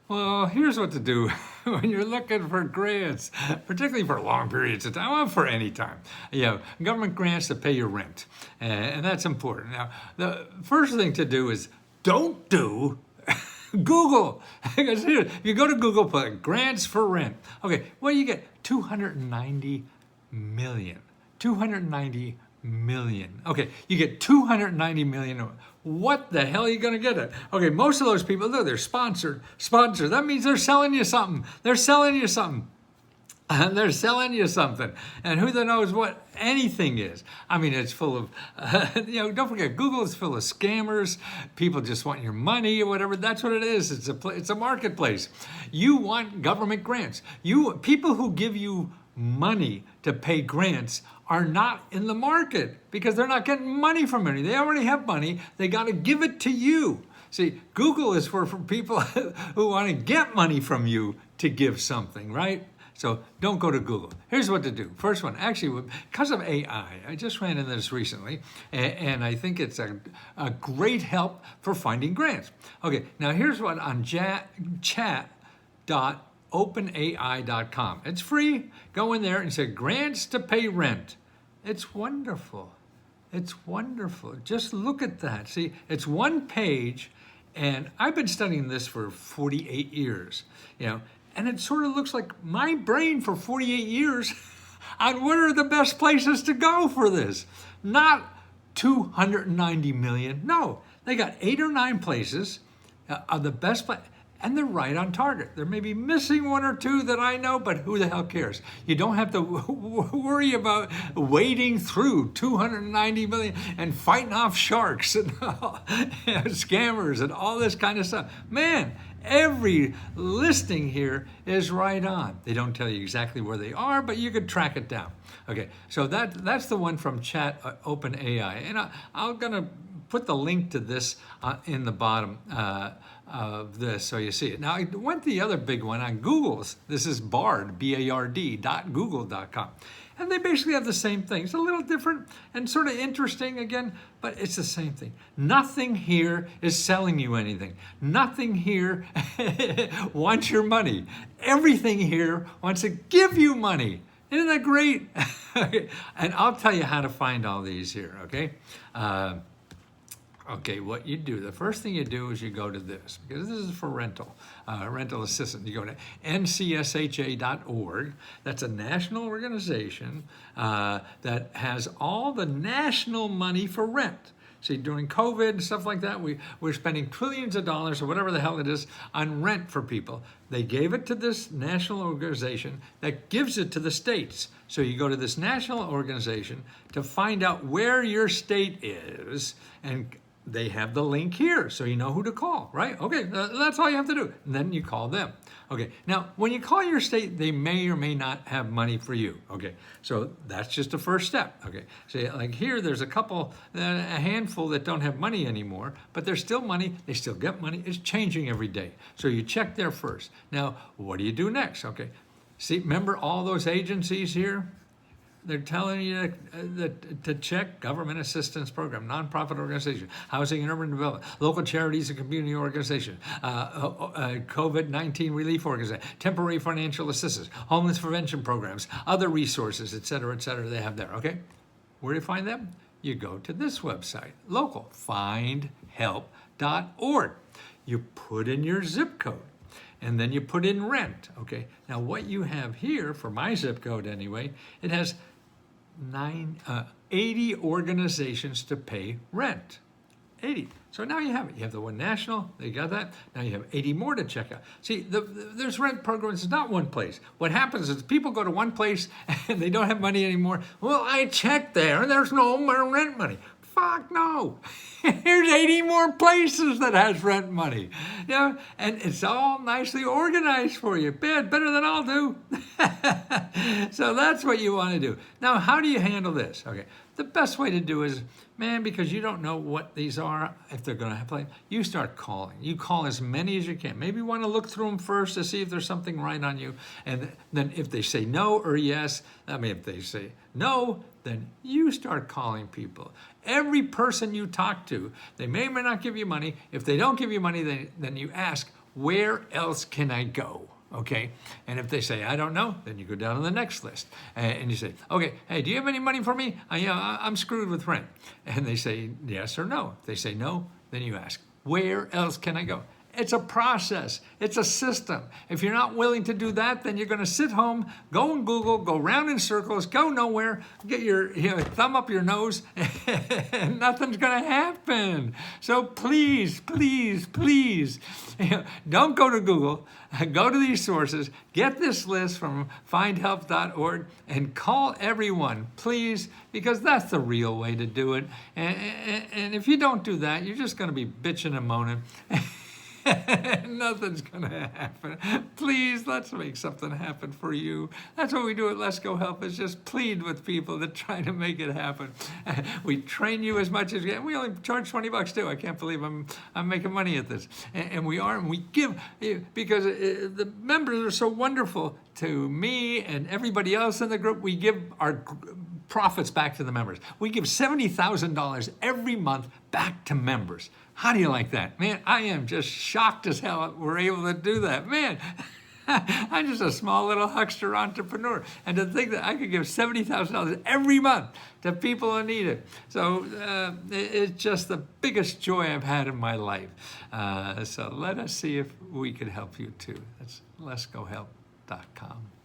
Well, here's what to do when you're looking for grants, particularly for long periods of time, well, for any time. Government grants to pay your rent, and that's important. Now, the first thing to do is don't do Google. Because here, you go to Google, put grants for rent. Okay, what do you get? 290 million. 290 million. Okay, you get 290 million. What the hell are you going to get it? Okay, most of those people, though, they're sponsored. Sponsored. That means they're selling you something. They're selling you something. They're selling you something. And who the knows what anything is. I mean, it's full of, don't forget, Google is full of scammers. People just want your money or whatever. That's what it is. It's a marketplace. You want government grants. People who give you money to pay grants are not in the market because they're not getting money from any. They already have money. They got to give it to you. See, Google is for people who want to get money from you to give something, right? So don't go to Google. Here's what to do. First one, actually, because of AI, I just ran into this recently, and I think it's a great help for finding grants. Okay, now here's what on chat.openai.com. It's free. Go in there and say grants to pay rent. It's wonderful. It's wonderful. Just look at that. See, it's one page, and I've been studying this for 48 years, and it sort of looks like my brain for 48 years on what are the best places to go for this. Not 290 million. No, they got 8 or 9 places of the best place. And they're right on target. There may be missing 1 or 2 that I know, but who the hell cares? You don't have to worry about wading through 290 million and fighting off sharks and scammers and all this kind of stuff. Man, every listing here is right on. They don't tell you exactly where they are, but you could track it down. Okay, so that's the one from Chat OpenAI. And I'm going to put the link to this in the bottom of this so you see it. Now, I went to the other big one on Google's. This is Bard, BARD.google.com. And they basically have the same thing. It's a little different and sort of interesting again, but it's the same thing. Nothing here is selling you anything. Nothing here wants your money. Everything here wants to give you money. Isn't that great? And I'll tell you how to find all these here, okay? Okay, what you do, the first thing you do is you go to this, because this is for rental assistance. You go to ncsha.org. That's a national organization that has all the national money for rent. See, during COVID and stuff like that, we're spending trillions of dollars or whatever the hell it is on rent for people. They gave it to this national organization that gives it to the states. So you go to this national organization to find out where your state is, and they have the link here, so you know who to call, right? Okay, that's all you have to do. And then you call them. Okay, now when you call your state, they may or may not have money for you. Okay, so that's just the first step. Okay, so like here, there's a handful that don't have money anymore, but there's still money. They still get money. It's changing every day. So you check there first. Now, what do you do next? Okay, see, remember all those agencies here? They're telling you to check government assistance program, nonprofit organization, housing and urban development, local charities and community organization, COVID-19 relief organization, temporary financial assistance, homeless prevention programs, other resources, et cetera, they have there, okay? Where do you find them? You go to this website, local, findhelp.org. You put in your zip code. And then you put in rent, okay? Now what you have here, for my zip code anyway, it has 80 organizations to pay rent. 80. So now you have it. You have the one national, they got that. Now you have 80 more to check out. See, there's rent programs, it's not one place. What happens is people go to one place and they don't have money anymore. Well, I checked there and there's no more rent money. Fuck no. Here's 80 more places that has rent money. And it's all nicely organized for you. Better than I'll do. So that's what you want to do. Now, how do you handle this? Okay. The best way to do is, because you don't know what these are, if they're going to play, you start calling. You call as many as you can. Maybe you want to look through them first to see if there's something right on you. And then if they say no or yes, if they say no, then you start calling people. Every person you talk to, they may or may not give you money. If they don't give you money, then you ask, where else can I go? Okay, and if they say, I don't know, then you go down to the next list. And you say, okay, hey, do you have any money for me? I'm screwed with rent. And they say yes or no. If they say no, then you ask, where else can I go? It's a process. It's a system. If you're not willing to do that, then you're going to sit home, go on Google, go round in circles, go nowhere, get your thumb up your nose, and nothing's going to happen. So please, please, please, don't go to Google. Go to these sources. Get this list from findhelp.org and call everyone, please, because that's the real way to do it. And if you don't do that, you're just going to be bitching and moaning. Nothing's gonna happen. Please, let's make something happen for you. That's what we do at Let's Go Help, is just plead with people to try to make it happen. We train you as much as we can. We only charge $20 too. I can't believe I'm making money at this. And we are, and we give, because the members are so wonderful to me and everybody else in the group. We give our profits back to the members. We give $70,000 every month back to members. How do you like that? Man, I am just shocked as hell we're able to do that. Man, I'm just a small little huckster entrepreneur. And to think that I could give $70,000 every month to people who need it. So it's just the biggest joy I've had in my life. So let us see if we could help you too. That's letsgohelp.com.